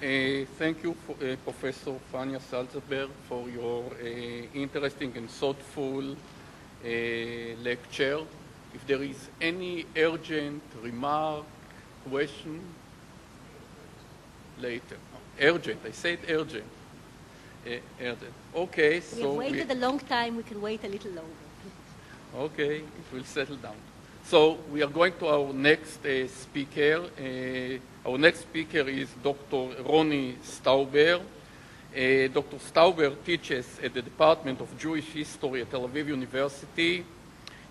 Thank you, Professor Fania Salzberg, for your interesting and thoughtful lecture. If there is any urgent remark, question, later. Urgent, I said urgent. Urgent. Okay, so we waited a long time, we can wait a little longer. Okay, it will settle down. So we are going to our next speaker. Our next speaker is Dr. Roni Stauber. Dr. Stauber teaches at the Department of Jewish History at Tel Aviv University.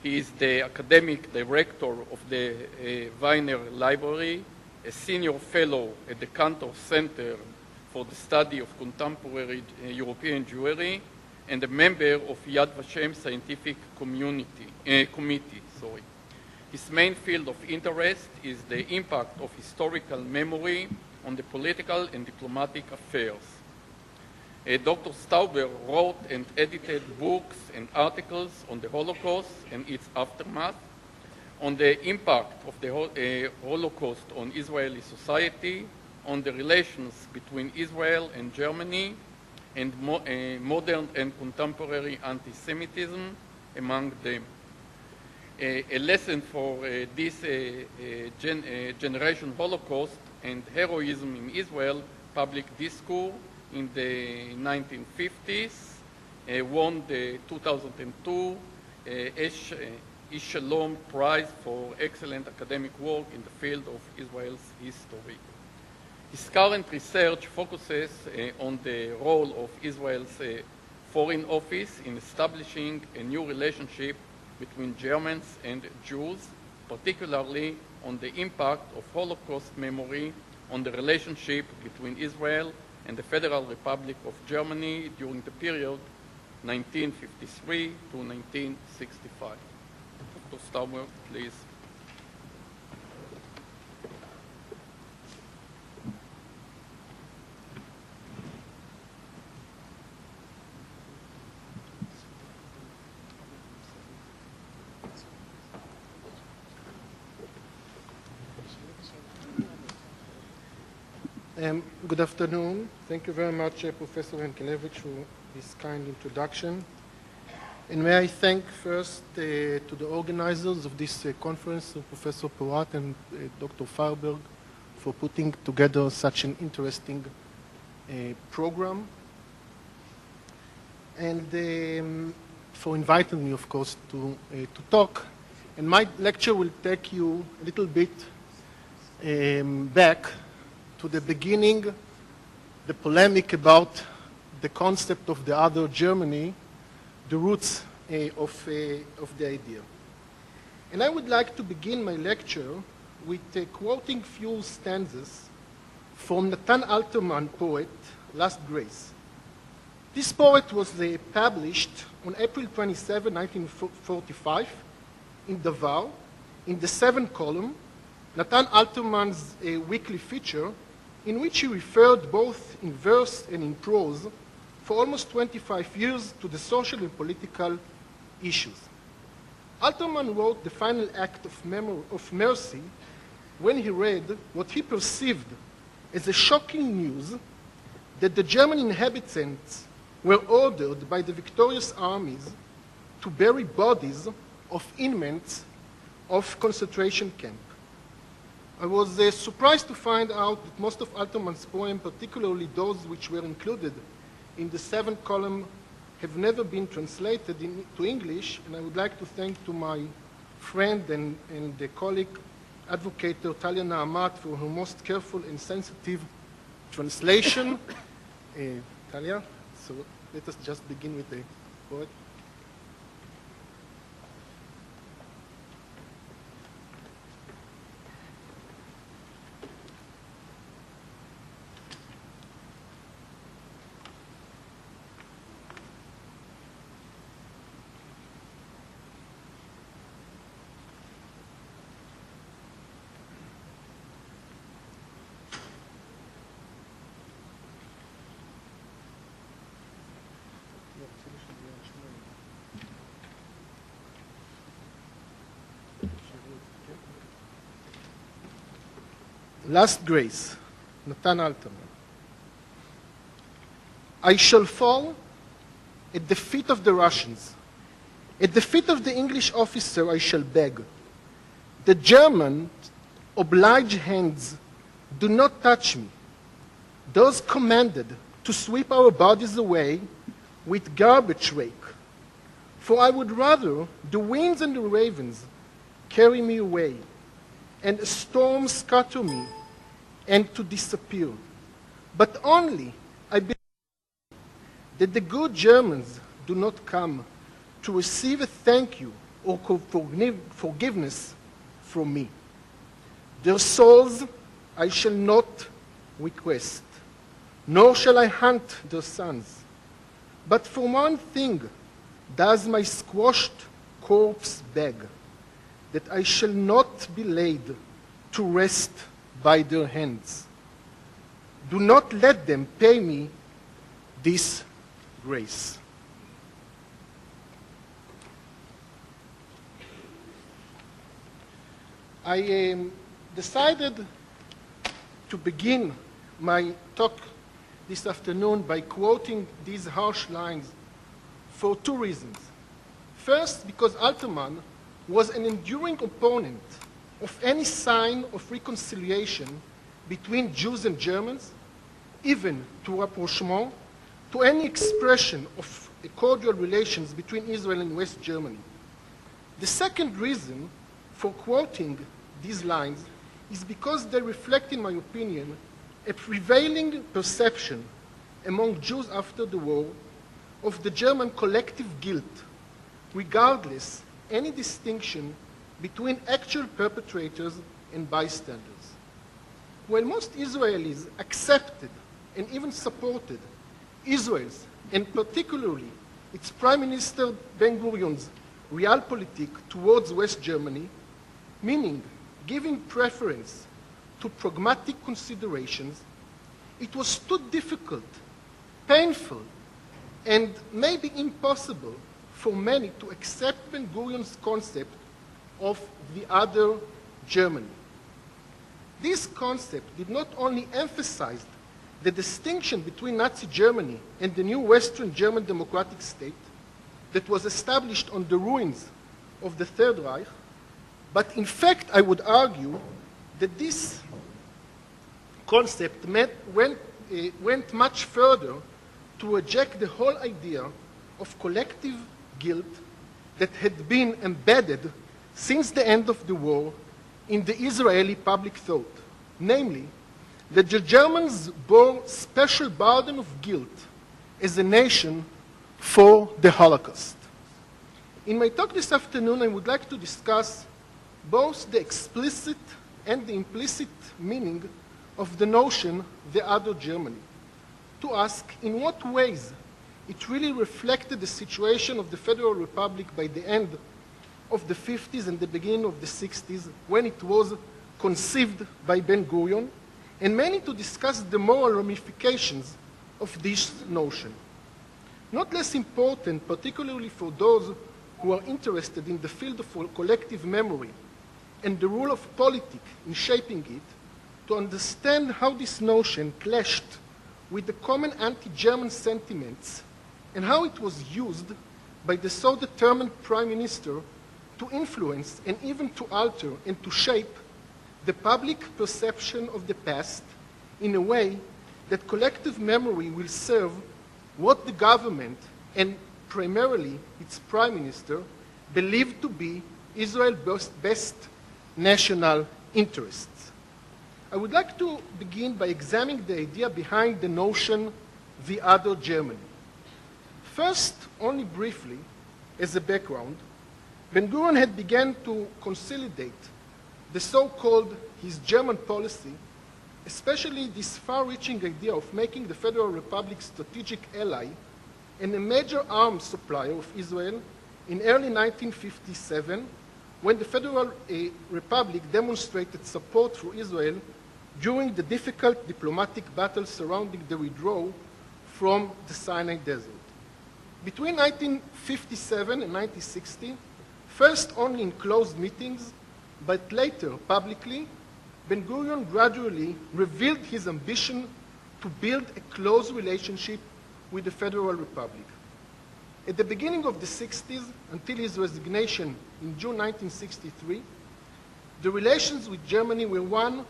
He is the academic director of the Weiner Library, a senior fellow at the Kantor Center for the Study of Contemporary European Jewry, and a member of Yad Vashem Scientific Committee. His main field of interest is the impact of historical memory on the political and diplomatic affairs. Dr. Stauber wrote and edited books and articles on the Holocaust and its aftermath, on the impact of the Holocaust on Israeli society, on the relations between Israel and Germany, and modern and contemporary anti-Semitism among them. A lesson for this generation Holocaust and heroism in Israel public discourse in the 1950s, won the 2002 Ish Shalom Prize for excellent academic work in the field of Israel's history. His current research focuses on the role of Israel's Foreign Office in establishing a new relationship between Germans and Jews, particularly on the impact of Holocaust memory on the relationship between Israel and the Federal Republic of Germany during the period 1953 to 1965. Dr. Stauber, please. Good afternoon. Thank you very much, Professor Yankielowicz, for this kind introduction. And may I thank first to the organizers of this conference, Professor Porat and Dr. Farberg, for putting together such an interesting program. And for inviting me, of course, to talk. And my lecture will take you a little bit back to the beginning, the polemic about the concept of the other Germany, the roots of the idea. And I would like to begin my lecture with quoting few stanzas from Nathan Alterman poet, Last Grace. This poet was published on April 27, 1945, in Davar, in the 7th column, Nathan Alterman's weekly feature, in which he referred both in verse and in prose for almost 25 years to the social and political issues. Alterman wrote the final act of mercy when he read what he perceived as a shocking news that the German inhabitants were ordered by the victorious armies to bury bodies of inmates of concentration camp. I was surprised to find out that most of Alterman's poems, particularly those which were included in the 7th column, have never been translated into English, and I would like to thank to my friend and the colleague, advocate Talia Naamat, for her most careful and sensitive translation. Talia, so let us just begin with the poet. Last Grace, Nathan Alterman. I shall fall at the feet of the Russians. At the feet of the English officer I shall beg. The German obliged hands do not touch me. Those commanded to sweep our bodies away with garbage rake. For I would rather the winds and the ravens carry me away, and a storm scatter me, and to disappear. But only I believe that the good Germans do not come to receive a thank you or forgiveness from me. Their souls I shall not request, nor shall I hunt their sons. But for one thing does my squashed corpse beg, that I shall not be laid to rest by their hands. Do not let them pay me this grace. I decided to begin my talk this afternoon by quoting these harsh lines for two reasons. First, because Alterman was an enduring opponent of any sign of reconciliation between Jews and Germans, even to rapprochement, to any expression of cordial relations between Israel and West Germany. The second reason for quoting these lines is because they reflect, in my opinion, a prevailing perception among Jews after the war of the German collective guilt, regardless any distinction between actual perpetrators and bystanders. While most Israelis accepted and even supported Israel's, and particularly its Prime Minister Ben-Gurion's realpolitik towards West Germany, meaning giving preference to pragmatic considerations, it was too difficult, painful, and maybe impossible for many to accept Ben-Gurion's concept of the other Germany. This concept did not only emphasize the distinction between Nazi Germany and the new Western German democratic state that was established on the ruins of the Third Reich, but in fact, I would argue that this concept went much further to reject the whole idea of collective guilt that had been embedded since the end of the war in the Israeli public thought, namely, that the Germans bore special burden of guilt as a nation for the Holocaust. In my talk this afternoon, I would like to discuss both the explicit and the implicit meaning of the notion the other Germany, to ask in what ways it really reflected the situation of the Federal Republic by the end of the 50s and the beginning of the 60s, when it was conceived by Ben-Gurion, and mainly to discuss the moral ramifications of this notion. Not less important, particularly for those who are interested in the field of collective memory and the role of politics in shaping it, to understand how this notion clashed with the common anti-German sentiments and how it was used by the so determined Prime Minister to influence and even to alter and to shape the public perception of the past in a way that collective memory will serve what the government and primarily its Prime Minister believed to be Israel's best national interests. I would like to begin by examining the idea behind the notion the other Germany. First, only briefly, as a background, Ben-Gurion had begun to consolidate the so-called his German policy, especially this far-reaching idea of making the Federal Republic strategic ally and a major arms supplier of Israel in early 1957, when the Federal Republic demonstrated support for Israel during the difficult diplomatic battle surrounding the withdrawal from the Sinai Desert. Between 1957 and 1960, first only in closed meetings, but later publicly, Ben-Gurion gradually revealed his ambition to build a close relationship with the Federal Republic. At the beginning of the 60s, until his resignation in June 1963, the relations with Germany were one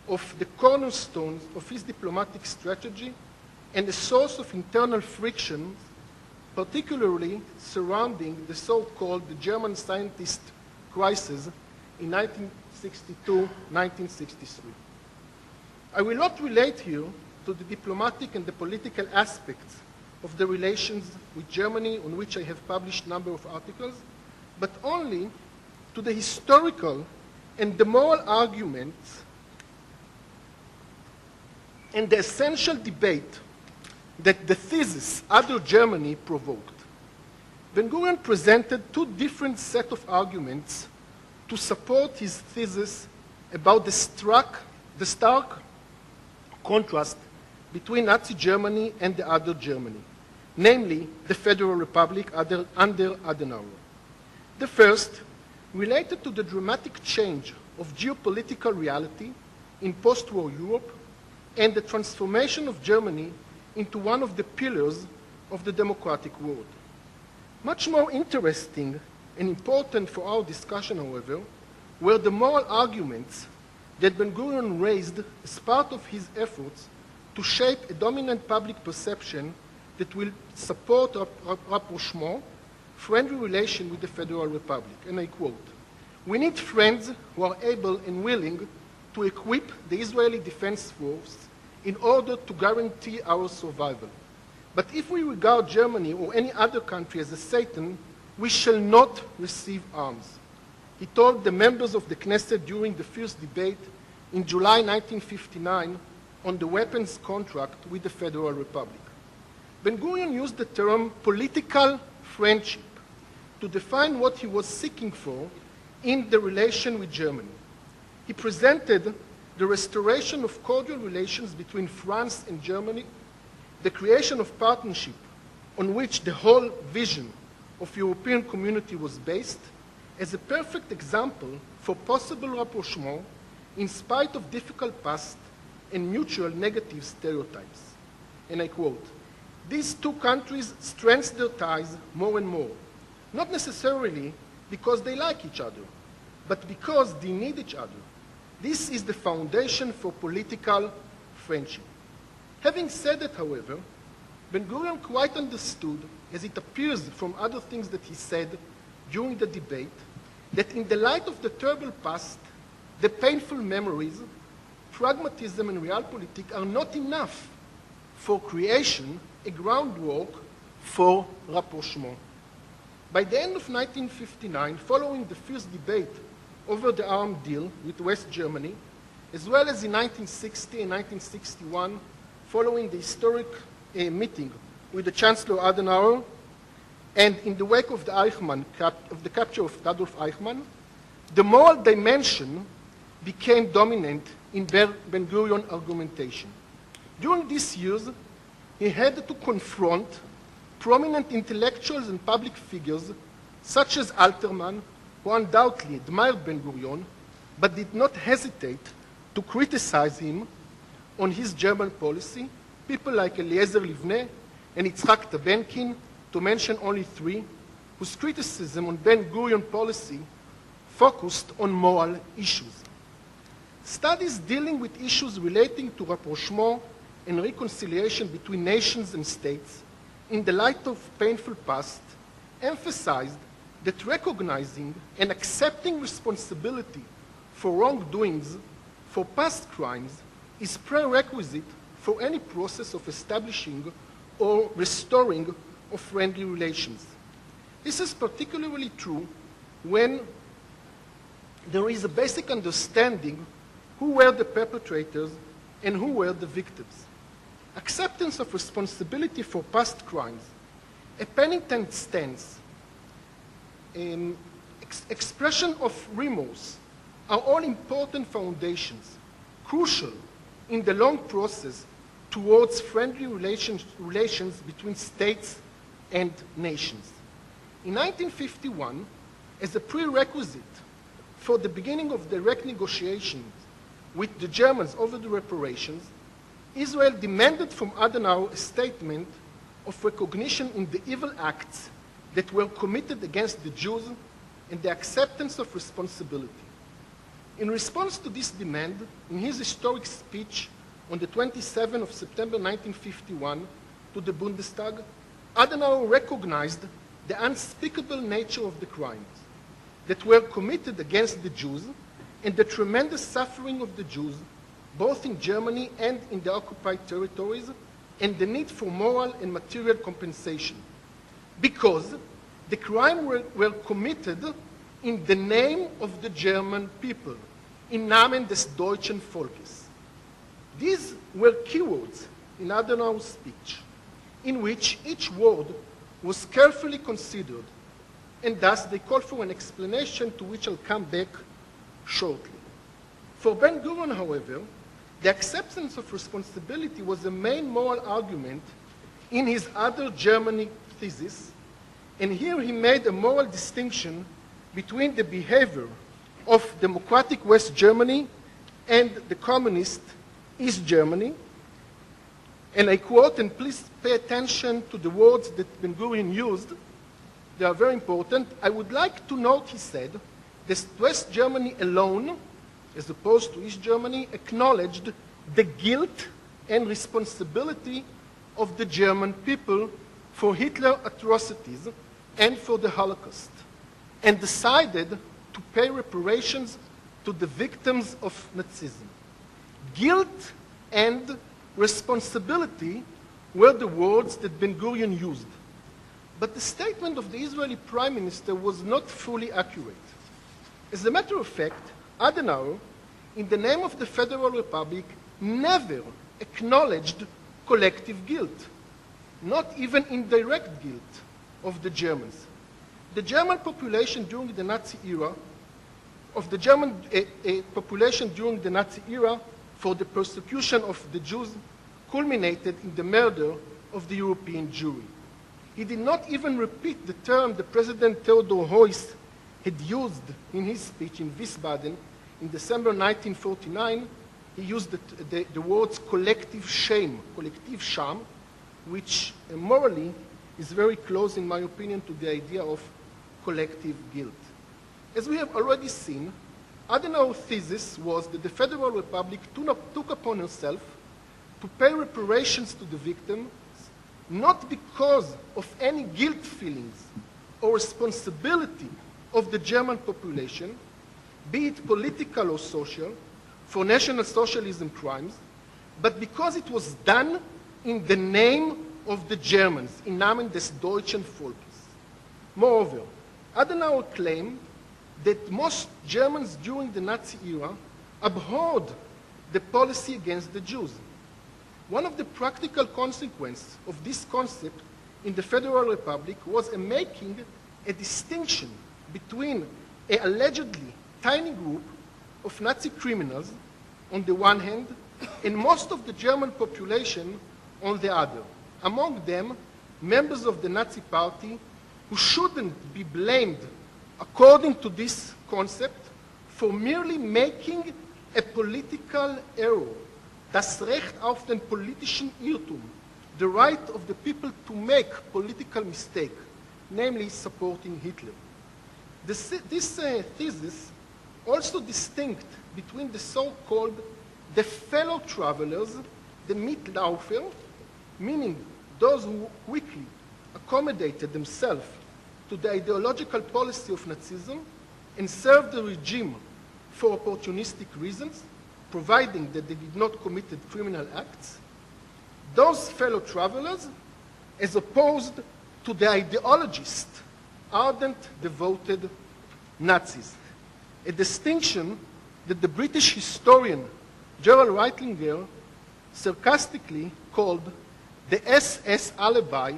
of the cornerstones of his diplomatic strategy and a source of internal frictions, particularly surrounding the so-called German scientist crisis in 1962-1963. I will not relate here to the diplomatic and the political aspects of the relations with Germany, on which I have published a number of articles, but only to the historical and the moral arguments and the essential debate that the thesis Other Germany provoked. Ben-Gurion presented two different sets of arguments to support his thesis about the stark contrast between Nazi Germany and the Other Germany, namely the Federal Republic under Adenauer. The first related to the dramatic change of geopolitical reality in post-war Europe and the transformation of Germany into one of the pillars of the democratic world. Much more interesting and important for our discussion, however, were the moral arguments that Ben-Gurion raised as part of his efforts to shape a dominant public perception that will support rapprochement, friendly relation with the Federal Republic. And I quote, "We need friends who are able and willing to equip the Israeli Defense Force in order to guarantee our survival. But if we regard Germany or any other country as a Satan, we shall not receive arms," he told the members of the Knesset during the first debate in July 1959 on the weapons contract with the Federal Republic. Ben-Gurion used the term political friendship to define what he was seeking for in the relation with Germany. He presented the restoration of cordial relations between France and Germany, the creation of partnership on which the whole vision of European community was based, as a perfect example for possible rapprochement in spite of difficult past and mutual negative stereotypes. And I quote, "These two countries strengthen their ties more and more, not necessarily because they like each other, but because they need each other. This is the foundation for political friendship." Having said that, however, Ben-Gurion quite understood, as it appears from other things that he said during the debate, that in the light of the terrible past, the painful memories, pragmatism and realpolitik are not enough for creation, a groundwork for rapprochement. By the end of 1959, following the first debate over the armed deal with West Germany, as well as in 1960 and 1961, following the historic meeting with the Chancellor Adenauer, and in the wake of the capture of Adolf Eichmann, the moral dimension became dominant in Ben-Gurion argumentation. During these years, he had to confront prominent intellectuals and public figures such as Alterman, who undoubtedly admired Ben-Gurion, but did not hesitate to criticize him on his German policy, people like Eliezer Livne and Yitzhak Tabenkin, to mention only three, whose criticism on Ben-Gurion policy focused on moral issues. Studies dealing with issues relating to rapprochement and reconciliation between nations and states in the light of painful past emphasized that recognizing and accepting responsibility for wrongdoings, for past crimes, is prerequisite for any process of establishing or restoring of friendly relations. This is particularly true when there is a basic understanding who were the perpetrators and who were the victims. Acceptance of responsibility for past crimes, a penitent stance, expression of remorse are all important foundations, crucial in the long process towards friendly relations between states and nations. In 1951, as a prerequisite for the beginning of direct negotiations with the Germans over the reparations, Israel demanded from Adenauer a statement of recognition in the evil acts that were committed against the Jews and the acceptance of responsibility. In response to this demand, in his historic speech on the 27th of September 1951 to the Bundestag, Adenauer recognized the unspeakable nature of the crimes that were committed against the Jews and the tremendous suffering of the Jews, both in Germany and in the occupied territories, and the need for moral and material compensation, because the crimes were committed in the name of the German people, im Namen des deutschen Volkes. These were keywords in Adenauer's speech, in which each word was carefully considered, and thus they call for an explanation to which I'll come back shortly. For Ben-Gurion, however, the acceptance of responsibility was the main moral argument in his Other Germany thesis, and here he made a moral distinction between the behavior of democratic West Germany and the communist East Germany. And I quote, and please pay attention to the words that Ben-Gurion used. They are very important. I would like to note, he said, that West Germany alone, as opposed to East Germany, acknowledged the guilt and responsibility of the German people for Hitler atrocities and for the Holocaust, and decided to pay reparations to the victims of Nazism. Guilt and responsibility were the words that Ben-Gurion used. But the statement of the Israeli Prime Minister was not fully accurate. As a matter of fact, Adenauer, in the name of the Federal Republic, never acknowledged collective guilt, not even indirect guilt of the Germans. The German population during the Nazi era, for the persecution of the Jews culminated in the murder of the European Jewry. He did not even repeat the term the President Theodor Heuss had used in his speech in Wiesbaden in December 1949. He used the words collective shame, collective sham, which morally is very close, in my opinion, to the idea of collective guilt. As we have already seen, Adenauer's thesis was that the Federal Republic took upon herself to pay reparations to the victims, not because of any guilt feelings or responsibility of the German population, be it political or social, for National Socialism crimes, but because it was done in the name of the Germans, im Namen des deutschen Volkes. Moreover, Adenauer claimed that most Germans during the Nazi era abhorred the policy against the Jews. One of the practical consequences of this concept in the Federal Republic was making a distinction between an allegedly tiny group of Nazi criminals on the one hand and most of the German population on the other. Among them, members of the Nazi Party who shouldn't be blamed, according to this concept, for merely making a political error, das Recht auf den politischen Irrtum, the right of the people to make political mistake, namely supporting Hitler. This thesis also distinct between the so-called the fellow travelers, the Mitlaufer, meaning those who quickly accommodated themselves to the ideological policy of Nazism and served the regime for opportunistic reasons, providing that they did not commit criminal acts. Those fellow travelers, as opposed to the ideologist, ardent, devoted Nazis. A distinction that the British historian Gerald Reitlinger sarcastically called the SS alibi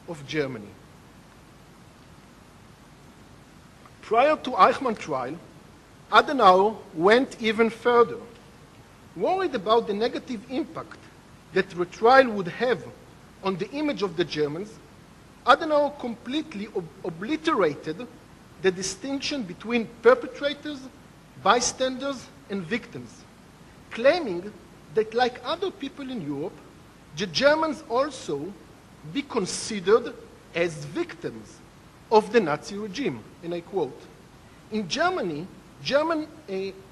of Germany. Prior to Eichmann trial, Adenauer went even further. Worried about the negative impact that the trial would have on the image of the Germans, Adenauer completely obliterated the distinction between perpetrators, bystanders, and victims, claiming that like other people in Europe, the Germans also be considered as victims of the Nazi regime. And I quote, in Germany, German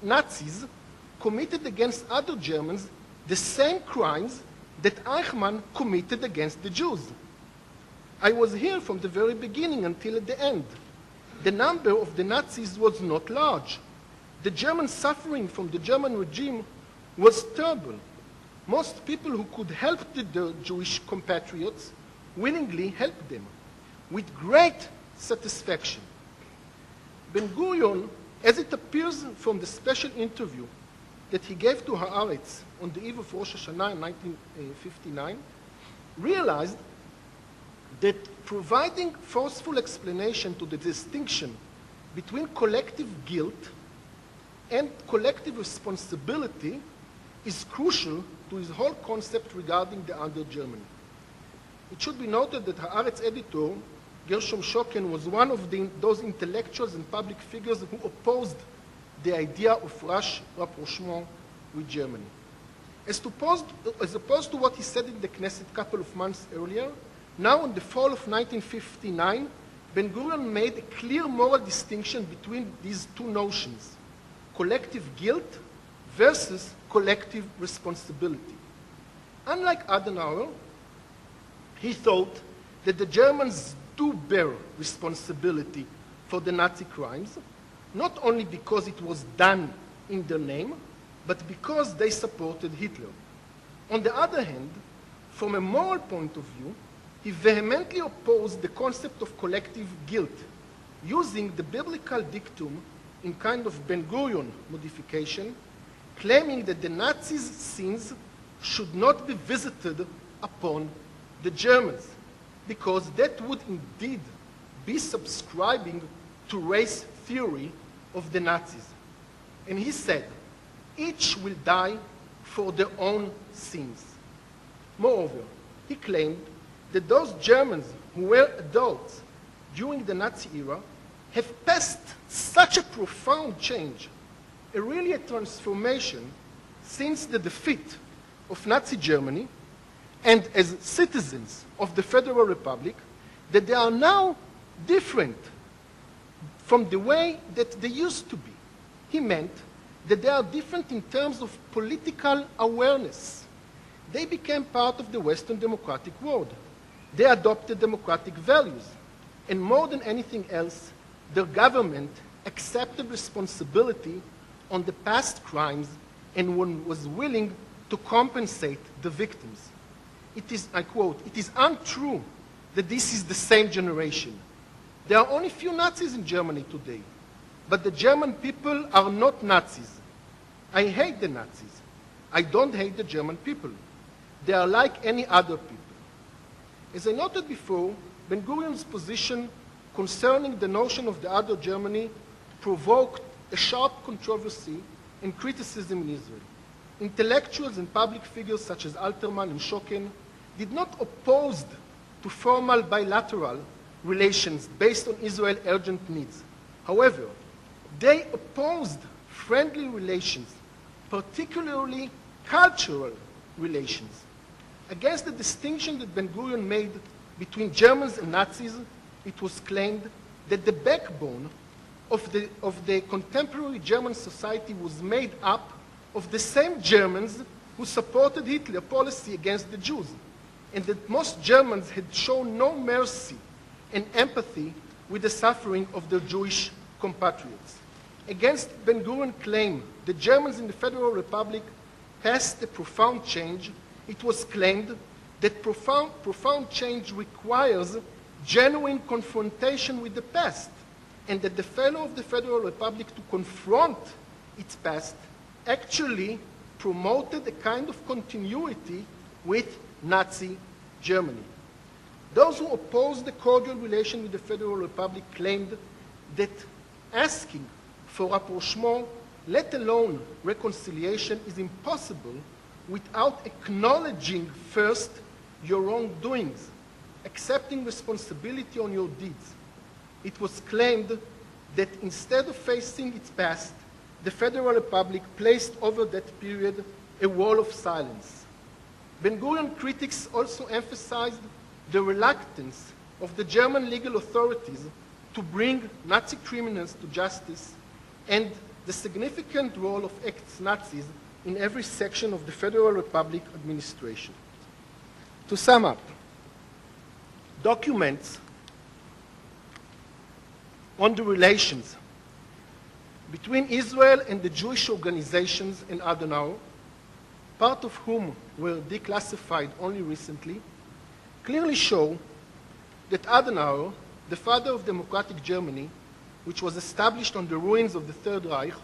Nazis committed against other Germans the same crimes that Eichmann committed against the Jews. I was here from the very beginning until at the end. The number of the Nazis was not large. The German suffering from the German regime was terrible. Most people who could help the Jewish compatriots willingly helped them, with great satisfaction. Ben-Gurion, as it appears from the special interview that he gave to Haaretz on the eve of Rosh Hashanah in 1959, realized that providing forceful explanation to the distinction between collective guilt and collective responsibility is crucial to his whole concept regarding the under-Germany. It should be noted that Haaretz editor, Gershom Schocken, was one of those intellectuals and public figures who opposed the idea of rapprochement with Germany. As opposed to what he said in the Knesset a couple of months earlier, now in the fall of 1959, Ben-Gurion made a clear moral distinction between these two notions, collective guilt versus collective responsibility. Unlike Adenauer, he thought that the Germans do bear responsibility for the Nazi crimes, not only because it was done in their name, but because they supported Hitler. On the other hand, from a moral point of view, he vehemently opposed the concept of collective guilt, using the biblical dictum in kind of Ben-Gurion modification, claiming that the Nazis' sins should not be visited upon the Germans, because that would indeed be subscribing to race theory of the Nazis. And he said, each will die for their own sins. Moreover, he claimed that those Germans who were adults during the Nazi era have passed such a profound change, really a transformation since the defeat of Nazi Germany, and as citizens of the Federal Republic, that they are now different from the way that they used to be. He meant that they are different in terms of political awareness. They became part of the Western democratic world. They adopted democratic values. And more than anything else, their government accepted responsibility on the past crimes and was willing to compensate the victims. It is, I quote, "It is untrue that this is the same generation. There are only few Nazis in Germany today, but the German people are not Nazis. I hate the Nazis. I don't hate the German people. They are like any other people." As I noted before, Ben-Gurion's position concerning the notion of the other Germany provoked a sharp controversy and criticism in Israel. Intellectuals and public figures such as Alterman and Schocken did not oppose to formal bilateral relations based on Israel's urgent needs. However, they opposed friendly relations, particularly cultural relations. Against the distinction that Ben-Gurion made between Germans and Nazis, it was claimed that the backbone of the contemporary German society was made up of the same Germans who supported Hitler's policy against the Jews, and that most Germans had shown no mercy and empathy with the suffering of their Jewish compatriots. Against Ben-Gurion's claim that Germans in the Federal Republic passed a profound change, it was claimed that profound change requires genuine confrontation with the past, and that the failure of the Federal Republic to confront its past actually promoted a kind of continuity with Nazi Germany. Those who opposed the cordial relation with the Federal Republic claimed that asking for rapprochement, let alone reconciliation, is impossible without acknowledging first your wrongdoings, accepting responsibility on your deeds. It was claimed that instead of facing its past, the Federal Republic placed over that period a wall of silence. Ben-Gurion critics also emphasized the reluctance of the German legal authorities to bring Nazi criminals to justice, and the significant role of ex-Nazis in every section of the Federal Republic administration. To sum up, documents on the relations between Israel and the Jewish organizations in Adenauer, part of whom were declassified only recently, clearly show that Adenauer, the father of democratic Germany, which was established on the ruins of the Third Reich,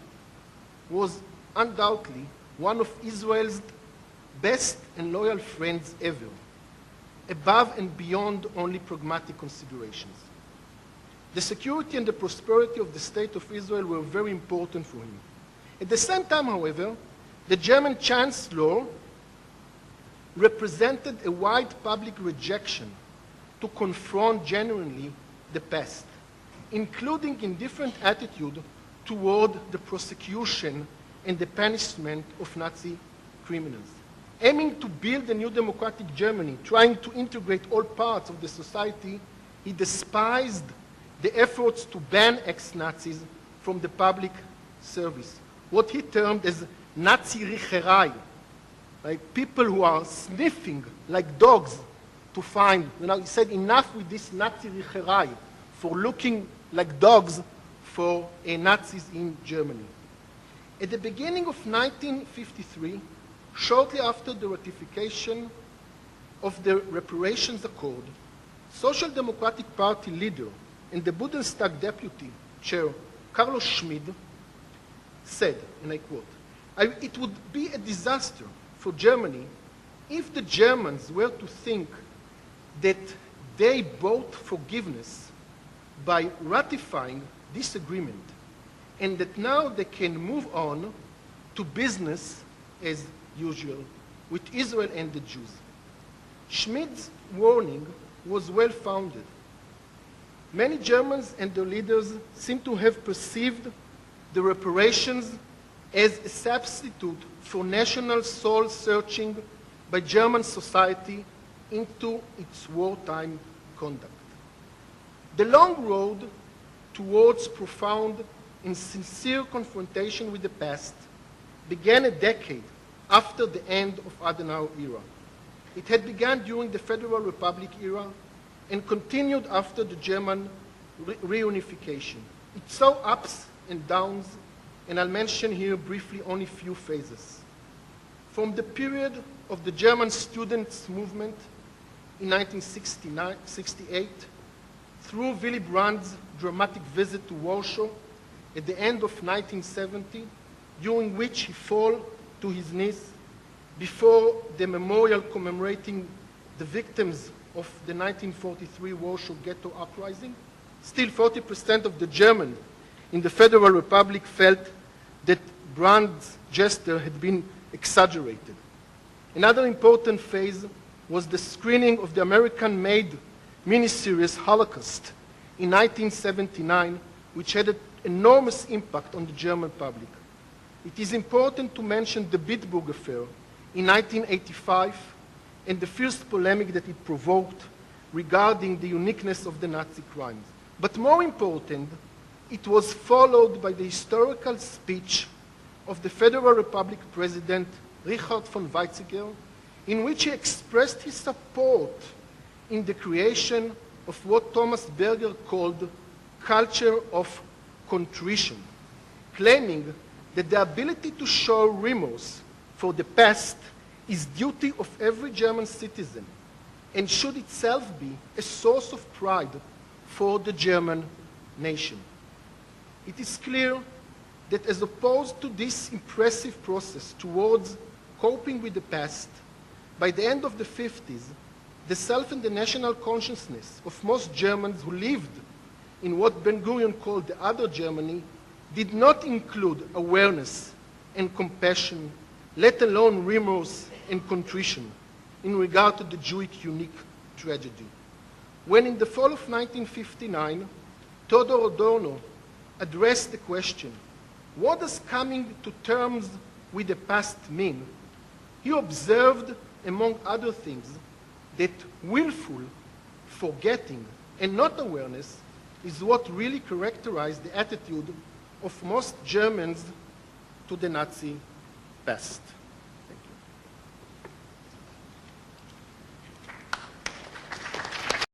was undoubtedly one of Israel's best and loyal friends ever, above and beyond only pragmatic considerations. The security and the prosperity of the State of Israel were very important for him. At the same time, however, the German Chancellor represented a wide public rejection to confront genuinely the past, including indifferent attitude toward the prosecution and the punishment of Nazi criminals. Aiming to build a new democratic Germany, trying to integrate all parts of the society, he despised the efforts to ban ex-Nazis from the public service, what he termed as Nazi Richerei, like people who are sniffing like dogs to find. He said, enough with this Nazi Richerei, for looking like dogs for Nazis in Germany. At the beginning of 1953, shortly after the ratification of the Reparations Accord, Social Democratic Party leader and the Bundestag deputy chair, Carlos Schmid, said, and I quote, "It would be a disaster for Germany if the Germans were to think that they bought forgiveness by ratifying this agreement, and that now they can move on to business as usual with Israel and the Jews." Schmid's warning was well-founded. Many Germans and their leaders seem to have perceived the reparations as a substitute for national soul-searching by German society into its wartime conduct. The long road towards profound and sincere confrontation with the past began a decade after the end of Adenauer era. It had begun during the Federal Republic era and continued after the German reunification. It saw ups and downs, and I'll mention here briefly only a few phases. From the period of the German students' movement in 1968, through Willy Brandt's dramatic visit to Warsaw at the end of 1970, during which he fell to his knees before the memorial commemorating the victims of the 1943 Warsaw Ghetto Uprising. Still 40% of the Germans in the Federal Republic felt that Brandt's gesture had been exaggerated. Another important phase was the screening of the American-made miniseries Holocaust in 1979, which had an enormous impact on the German public. It is important to mention the Bitburg affair in 1985 and the fierce polemic that it provoked regarding the uniqueness of the Nazi crimes. But more important, it was followed by the historical speech of the Federal Republic President Richard von Weizsäcker, in which he expressed his support in the creation of what Thomas Berger called culture of contrition, claiming that the ability to show remorse for the past is duty of every German citizen and should itself be a source of pride for the German nation. It is clear that as opposed to this impressive process towards coping with the past, by the end of the 50s, the self and the national consciousness of most Germans who lived in what Ben-Gurion called the other Germany did not include awareness and compassion, let alone remorse and contrition in regard to the Jewish unique tragedy. When in the fall of 1959, Theodor Adorno addressed the question, what does coming to terms with the past mean? He observed, among other things, that willful forgetting, and not awareness is what really characterized the attitude of most Germans to the Nazi past.